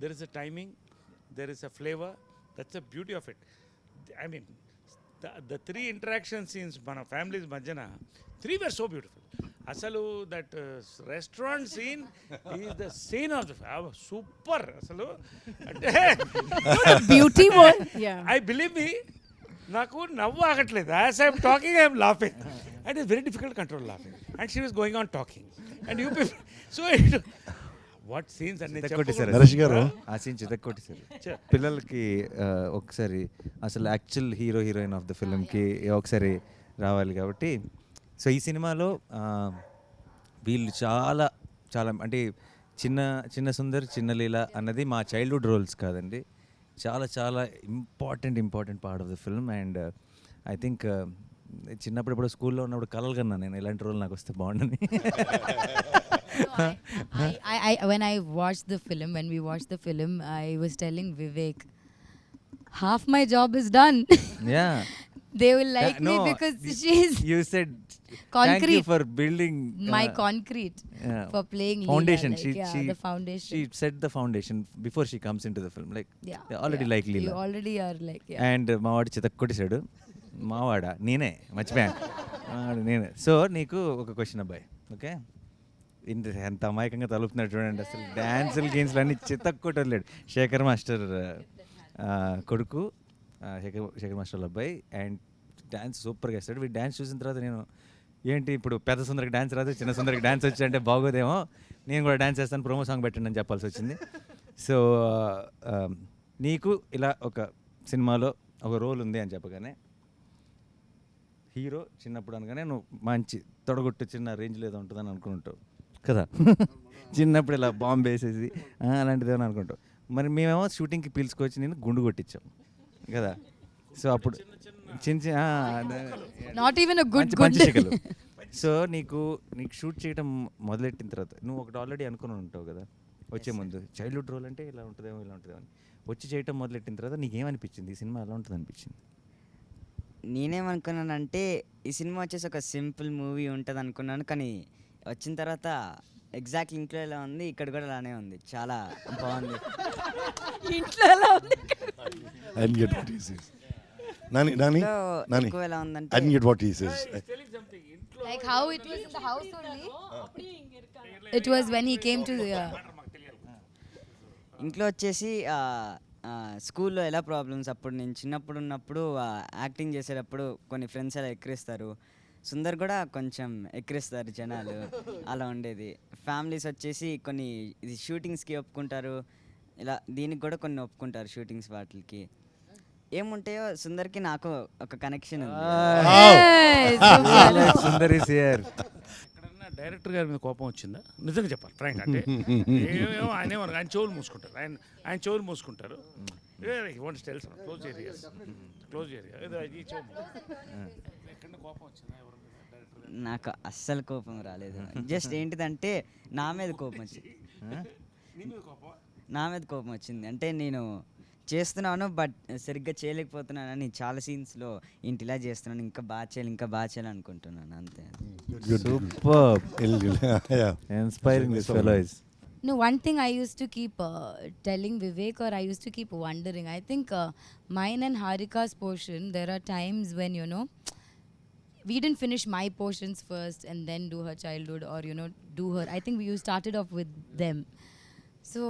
there is a timing, there is a flavor. That's the beauty of it. I mean, the three interaction scenes మన families మధ్యన 3 were so beautiful. అసలు that restaurant scene is the scene of the super. అసలు అంటే beauty one. I believe me, నాకు నవ్వు ఆగట్లేదు. As I'm talking I'm laughing and it's very difficult control laughing and she was going on talking and you people so what scenes అన్ని నరేష్ గారు ఆ scene చితక్కొట్టేశారు పిల్లలకి. ఒకసారి అసలు actual hero heroine of the ఫిల్మ్కి ఒకసారి రావాలి కాబట్టి. సో ఈ సినిమాలో వీళ్ళు చాలా చాలా అంటే చిన్న సుందర్ చిన్న లీల అన్నది మా చైల్డ్హుడ్ రోల్స్ కాదండి, చాలా చాలా important part of the film. And I think చిన్నప్పుడు ఇప్పుడు స్కూల్లో ఉన్నప్పుడు కలలు కన్నా నేను ఇలాంటి రోల్ నాకు వస్తే బాగుండని. When we watched the film, I was telling Vivek, half my job is done. Yeah. They will like me because you said concrete. Thank you for building my concrete for playing foundation. Leela, the foundation. She set the foundation before she comes into the film. Like they already like Leela. You already are like And మావాడు చితక్కొట్టేశాడు. మావాడా నేనే మర్చిపోయాను నేనే. So నీకు ఒక question అబ్బాయి, okay? ఎంత అమాయకంగా తలుపుతున్నాడు చూడండి. అసలు డ్యాన్సులు గేమ్స్లు అన్నీ చితక్కొట్టలేడు. శేఖర్ మాస్టర్ కొడుకు, శేఖర్ మాస్టర్ అబ్బాయి. అండ్ డ్యాన్స్ సూపర్గా వేస్తాడు. వీడు డ్యాన్స్ చూసిన తర్వాత నేను ఏంటి ఇప్పుడు పెద్ద సుందరికి డ్యాన్స్ రాదు, చిన్న సుందరికి డ్యాన్స్ వచ్చి అంటే బాగోదేమో, నేను కూడా డ్యాన్స్ చేస్తాను, ప్రోమో సాంగ్ పెట్టండి అని చెప్పాల్సి వచ్చింది. సో నీకు ఇలా ఒక సినిమాలో ఒక రోల్ ఉంది అని చెప్పగానే హీరో చిన్నప్పుడు అనగానే నువ్వు మంచి తొడగొట్టు చిన్న రేంజ్లో ఏదో ఉంటుందని అనుకుంటావు కదా. చిన్నప్పుడు ఇలా బాంబు వేసేసి అలాంటిది ఏమని అనుకుంటావు. మరి మేమేమో షూటింగ్కి పిలుచుకొచ్చి నేను గుండు కొట్టించాం కదా. సో అప్పుడు చిన్న not even a good పంచశిఖలు. సో నీకు షూట్ చేయడం మొదలెట్టిన తర్వాత నువ్వు ఒకటి ఆల్రెడీ అనుకుని ఉంటావు కదా వచ్చే ముందు, చైల్డ్హుడ్ రోల్ అంటే ఇలా ఉంటుందేమో ఇలా ఉంటుందేమో అని. వచ్చి చేయటం మొదలెట్టిన తర్వాత నీకేమనిపించింది ఈ సినిమా ఎలా ఉంటుంది అనిపించింది? నేనేమనుకున్నానంటే ఈ సినిమా వచ్చేసి ఒక సింపుల్ మూవీ ఉంటుంది అనుకున్నాను, కానీ వచ్చిన తర్వాత ఎగ్జాక్ట్ ఇంట్లో ఎలా ఉంది ఇక్కడ కూడా అలానే ఉంది, చాలా బాగుంది. ఇంట్లో ఎలా ఉంది Nani, ఎక్కువ ఎలా ఉందంటే I didn't get what he says. like how it was in the house only. It was when he came to the ఇంట్లో వచ్చేసి స్కూల్లో ఎలా ప్రాబ్లమ్స్ అప్పుడు నేను చిన్నప్పుడు ఉన్నప్పుడు యాక్టింగ్ చేసేటప్పుడు కొన్ని ఫ్రెండ్స్ అలా ఎక్కిరిస్తారు, సుందర్ కూడా కొంచెం ఎక్కిరిస్తారు జనాలు, అలా ఉండేది. ఫ్యామిలీస్ వచ్చేసి కొన్ని ఇది షూటింగ్స్కి ఒప్పుకుంటారు, ఇలా దీనికి కూడా కొన్ని ఒప్పుకుంటారు షూటింగ్స్ వాటికి. ఏముంటాయో సుందర్కి నాకు ఒక కనెక్షన్ ఉంది. డైరెక్టర్ గారి మీద కోపం వచ్చిందా? నిజంగా చెప్పాలి ఫ్రాంక్. అంటే ఏమేమో ఆయన చెవులు మూసుకుంటారు, ఆయన చెవులు మూసుకుంటారు. క్లోజ్ ఏరియా కోపం వచ్చిందా? నాకు అస్సలు కోపం రాలేదు. జస్ట్ ఏంటిదంటే నా మీద కోపం వచ్చింది. అంటే నేను చేస్తున్నాను బట్ సరిగ్గా చేయలేకపోతున్నానని చాలా సీన్స్లో ఇంటి ఇలా చేస్తున్నాను, ఇంకా బాగా చేయాలి అనుకుంటున్నాను, అంతే. Inspiring this fellow is. No, one thing I used to keep telling Vivek, or I used to keep wondering, I think mine and Harika's portion, there are times when, we didn't finish my portions first and then do her childhood, or, do her. I think we started off with them. So,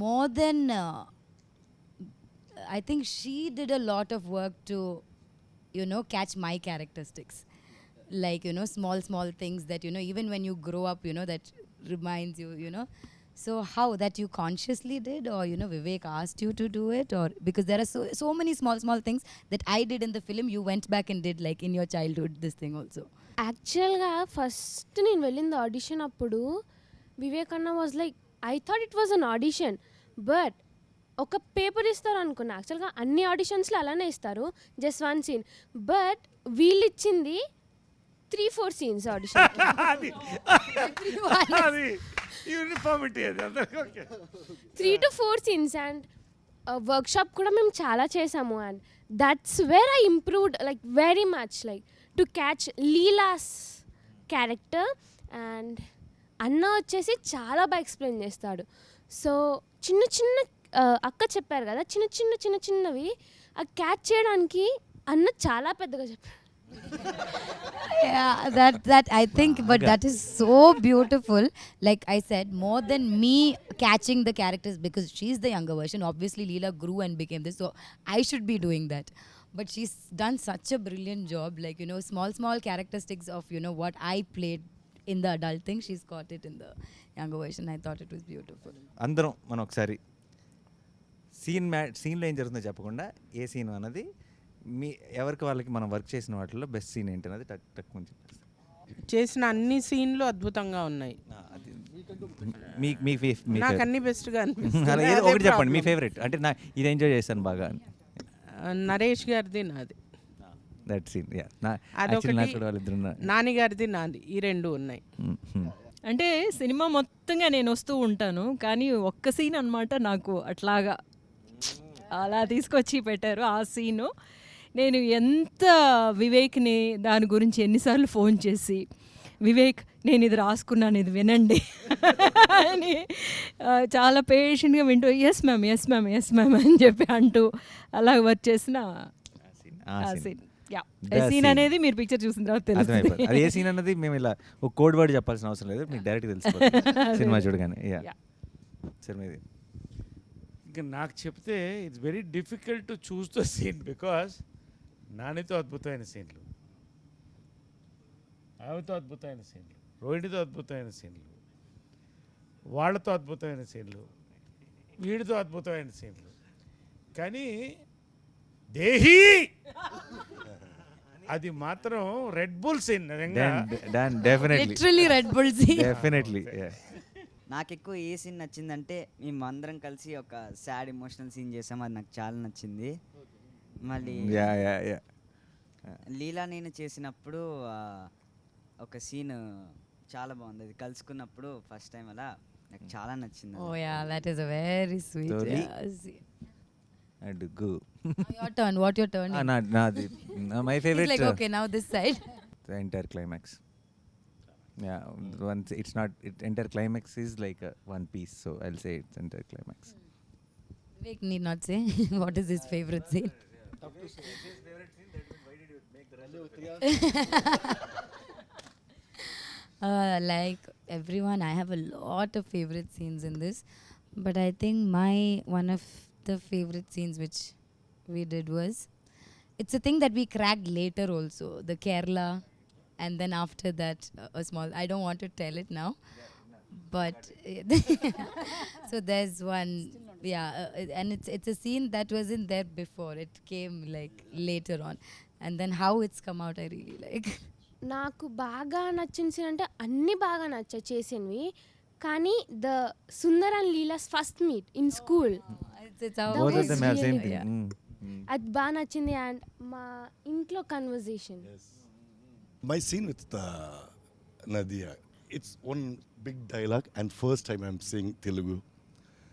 more than, I think she did a lot of work to, catch my characteristics. Like, small things that, even when you grow up, that reminds you, So how that you consciously did, or Vivek asked you to do it, or because there are so many small things that I did in the film, you went back and did like in your childhood this thing also. యాక్చువల్గా first నేను వెళ్ళింది audition అప్పుడు వివేక్ అన్న was like, I thought it was an audition, but ఒక paper ఇస్తారు అనుకున్నా. యాక్చువల్గా అన్ని ఆడిషన్స్లో అలానే ఇస్తారు, జస్ట్ 1 scene, బట్ వీళ్ళు ఇచ్చింది 3-4 scenes audition. 3 to 4 scenes and workshop కూడా మేము చాలా చేసాము. And that's where I improved like very much, like to catch Leela's character. And అన్న వచ్చేసి చాలా బాగా ఎక్స్ప్లెయిన్ చేస్తాడు. సో చిన్న చిన్న అక్క చెప్పారు కదా, చిన్నవి ఆ క్యాచ్ చేయడానికి అన్న చాలా పెద్దగా చెప్పారు. Yeah, that I think, but that is so beautiful. Like I said, more than me catching the characters, because she's the younger version. Obviously, Leela grew and became this, so I should be doing that. But she's done such a brilliant job. Like, you know, small characteristics of, you know, what I played in the adult thing, she's got it in the younger version. I thought it was beautiful. అందరం మనం ఒకసారి సీన్లో ఏం జరుగుతుందో చెప్పకుండా ఏ scene అన్నది మీ ఎవరికి వాళ్ళకి మనం వర్క్ చేసిన వాటిలో బెస్ట్ సీన్ ఏంటి అన్నది టక్ కొంచెం చేసిన అన్ని సీన్లు అద్భుతంగా ఉన్నాయి. నాకు అన్ని బెస్ట్గా అలా ఏదో ఒకటి చెప్పండి మీ ఫేవరెట్, అంటే నా ఇది ఎంజాయ్ చేశాను బాగా. నరేష్ గారిది నాది, దట్ సీన్ అదొకటి, నాని గారిది నాది, ఈ రెండు ఉన్నాయి. అంటే సినిమా మొత్తంగా నేను వస్తూ ఉంటాను, కానీ ఒక్క సీన్ అనమాట నాకు అట్లాగా అలా తీసుకొచ్చి పెట్టారు. ఆ సీను నేను ఎంత వివేక్ని దాని గురించి ఎన్నిసార్లు ఫోన్ చేసి, వివేక్ నేను ఇది రాసుకున్నాను, ఇది వినండి అని చాలా పేషెంట్గా వింటూ ఎస్ మ్యామ్ అని చెప్పి అంటూ అలా వర్క్ చేసిన ఆ సీన్. సీన్ అనేది మీరు పిక్చర్ చూసిన తర్వాత తెలుస్తుంది. అది ఏ సీన్ అన్నది మేము ఇలా ఒక కోడ్ వర్డ్ చెప్పాల్సిన అవసరం లేదు, మీకు డైరెక్ట్ తెలిసిపోతుంది సినిమా చూడగానే. సరే మీది. ఇంకా నాకు చెప్తే it's very difficult to choose the scene, because నానితో అద్భుతమైన సీన్లు, ఆమెతో అద్భుతమైన సీన్లు, రోహిణితో అద్భుతమైన సీన్లు, వాళ్ళతో అద్భుతమైన సీన్లు, వీడితో అద్భుతమైన సీన్లు, కానీ దేహి అది మాత్రం Red Bull scene. Literally Red Bull scene. Definitely. నాకు ఎక్కువ ఏ సీన్ నచ్చిందంటే మేము అందరం కలిసి ఒక సాడ్ ఎమోషనల్ సీన్ చేసాం, అది నాకు చాలా నచ్చింది. మళ్ళీ లీలా నేను చేసినప్పుడు ఒక సీన్ చాలా బాగుంది, అది కలుసుకున్నప్పుడు ఫస్ట్ టైం అలా నాకు చాలా నచ్చింది. Oh yeah, that is a very sweet scene. అడుగు. Your turn. What your turn? నాది my favourite. It's like okay, now this side. The entire climax. Yeah, once it's not entire climax is like one piece, so I'll say it's entire climax. Vivek need not say what is his favorite scene. Like everyone, I have a lot of favorite scenes in this, but I think one of the favorite scenes which we did was, it's a thing that we cracked later also, the Kerala, and then after that a small, I don't want to tell it now, but so there's one, and it's a scene that wasn't there before, it came like later on, and then how it's come out I really like. నాకు బాగా నచ్చిన scene అంటే అన్నీ బాగా నచ్చాయి చేసినవి, కానీ the Sundar and Leela's first meet in school, Both of them have same thing. అది బాగా నచ్చింది. అండ్ మా ఇంట్లో conversation. My scene with Nadia, it's one big dialogue, and first time I'm saying Telugu.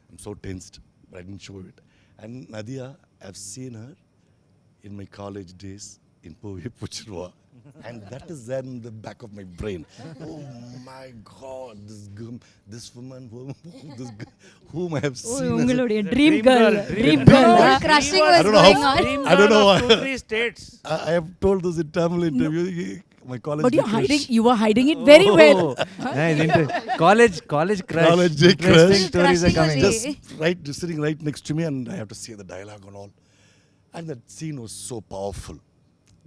I'm so tensed, but I didn't show it. And Nadia, I've seen her in my college days in Puchirwa, and that is there in the back of my brain. Oh my God, this woman, whom I have seen. உங்களுடைய dream girl. Crushing I was don't know going how. on. I don't know why. 2-3 states. I have told this in Tamil interview. My college. But crush. you were hiding it very well. Nice. College crush. College crush. Interesting stories are coming. Just sitting right next to me, and I have to say the dialogue and all. And that scene was so powerful.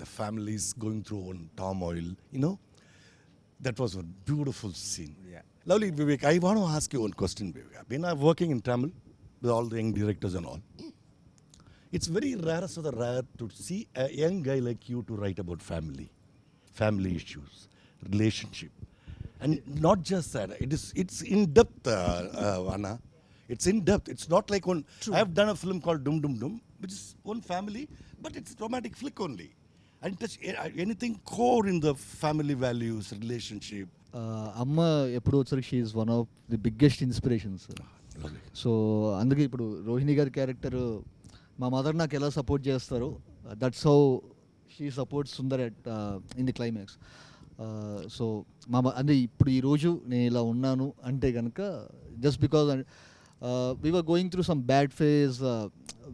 The families going through one turmoil, you know. That was a beautiful scene. Yeah. Lovely, Vivek. I want to ask you one question, Vivek. I've been working in Tamil with all the young directors and all. It's very rare to see a young guy like you to write about family issues, relationship, and not just that. It's in depth, Anna. It's in depth. It's not like one. True. I have done a film called Dum Dum Dum, which is one family, but it's a romantic flick only. And touch anything core in the family values, relationship. అమ్మ ఎప్పుడు వచ్చరికి she is one of the biggest inspirations. So అందుకే ఇప్పుడు రోహిణి గారి character మా mother నాకు ఎలా support చేస్తారు, that's how she supports Sundar in the climax. So అంటే ఇప్పుడు ఈరోజు నేను ఇలా ఉన్నాను అంటే కనుక just because We were going through some bad phase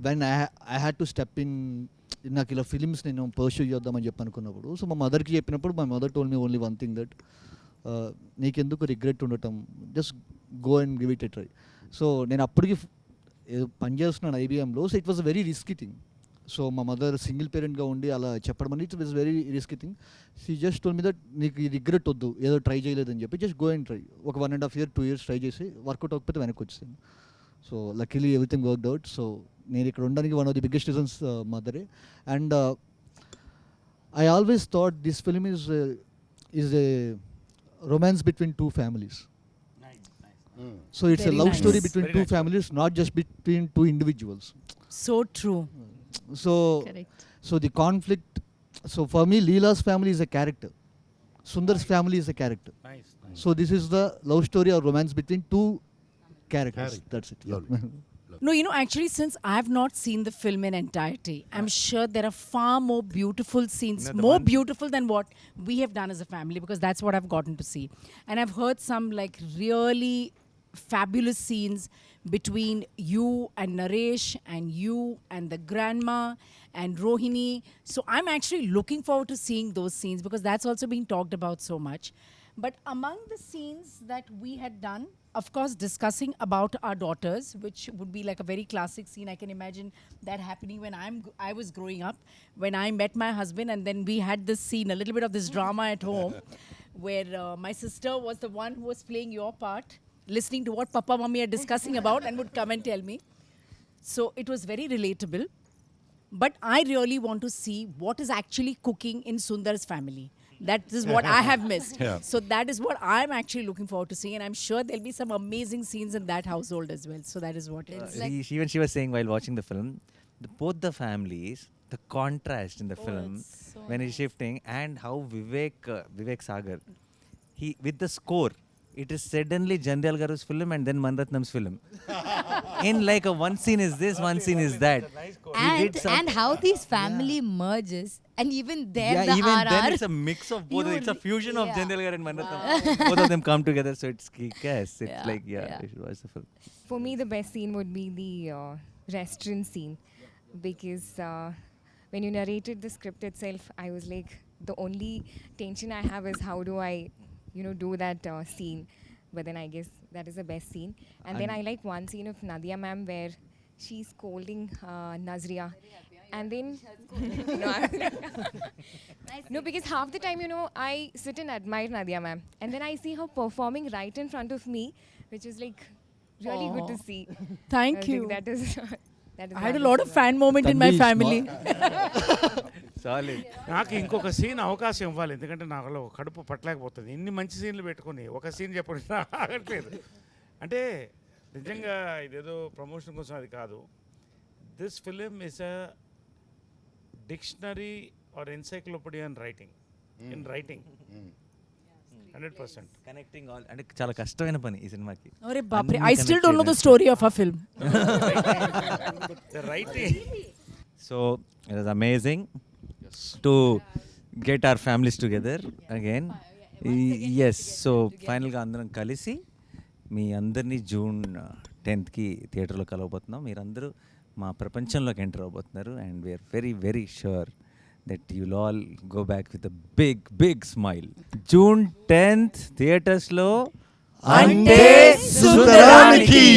when I had to step in. నాకు ఇలా ఫిలిమ్స్ నేను పర్సూ చేద్దామని చెప్పి అనుకున్నప్పుడు, సో మా మదర్కి చెప్పినప్పుడు my mother told me only one thing that నీకెందుకు రిగ్రెట్ ఉండటం, just go and give it a try. So నేను అప్పటికి పనిచేస్తున్నాను ఐబీఎంలో. So it was a very risky thing. So మా మదర్ సింగిల్ పేరెంట్గా ఉండి అలా చెప్పడం అనేది it was very risky thing. She just told me that నీకు ఈ రిగ్రెట్ వద్దు, ఏదో ట్రై చేయలేదని చెప్పి జస్ట్ గో అండ్ ట్రై. ఒక 1.5 years 2 years ట్రై చేసి వర్కౌట్ అవ్వకపోతే వెనక్కి వచ్చేసాను. So luckily everything worked out. So నేను ఇక్కడ ఉండడానికి one of the biggest reasons మదరే. And I always thought this film is a romance between two families. So it's Very a love nice. story between Very two nice. families, not just between two individuals. So true. So Correct. so the conflict, so for me Leela's family is a character, Sundar's family is a character. Nice. So this is the love story or romance between two characters. That's it. Lovely. No, you know, actually, since I have not seen the film in entirety, I'm sure there are far more beautiful scenes, No, the more one- beautiful than what we have done as a family, because that's what I've gotten to see. And I've heard some like really fabulous scenes between you and Naresh and you and the grandma and Rohini. So I'm actually looking forward to seeing those scenes, because that's also being talked about so much. But among the scenes that we had done, of course, discussing about our daughters, which would be like a very classic scene. I can imagine that happening when I was growing up, when I met my husband, and then we had this scene, a little bit of this drama at home, where my sister was the one who was playing your part, listening to what Papa Mummy are discussing about, and would come and tell me. So it was very relatable. But I really want to see what is actually cooking in Sundar's family. That is what I have missed. Yeah. So that is what I'm actually looking forward to seeing, and I'm sure there'll be some amazing scenes in that household as well. So that is what it is. Even she was saying while watching the film, both the families, the contrast in the film it's so when he's shifting, and how Vivek Sagar, he with the score, it is suddenly Jandal Garu's film and then Manratnam's film. In like a one scene is this, one scene is that. He did some- And how these family merges, and even there yeah, the even RR. then it's a mix of both. It's a fusion of Jandal Gar and Manratnam. Both of them come together, so it's kick-ass. It's Yeah, like yeah. you should watch the film. For me, the best scene would be the restaurant scene, because when you narrated the script itself, I was like, the only tension I have is how do I, do that scene. But then I guess that is the best scene. And then I like one scene of Nadia ma'am where she's scolding Nazria. And then, no, because half the time, I sit and admire Nadia ma'am. And then I see her performing right in front of me, which is like really good to see. Thank I was you. like, that is I had a lot of fan moment in my Tanvi is family. Solid. నాకు ఇంకొక scene అవకాశం ఇవ్వాలి, ఎందుకంటే నాకు కడుపు పట్టలేకపోతుంది. ఇన్ని మంచి సీన్లు పెట్టుకొని ఒక సీన్ చెప్పడం ఆగట్లేదు. అంటే నిజంగా ఇదేదో ప్రమోషన్ కోసం అది కాదు. This film is a dictionary or encyclopedia in writing 100%. Connecting all అంటే చాలా కష్టమైన పని ఈ సినిమాకి. Arre baapre, I still don't know the story of our film. The writing. So it was amazing to get our families together again. Yes, so ఫైనల్గా అందరం కలిసి మీ అందరినీ June 10th థియేటర్లో కలవబోతున్నాం. మీరందరూ మా ప్రపంచంలోకి ఎంటర్ అవబోతున్నారు, and we're very very sure that you'll all go back with a big smile. June 10th థియేటర్స్లో Ante sundariniki.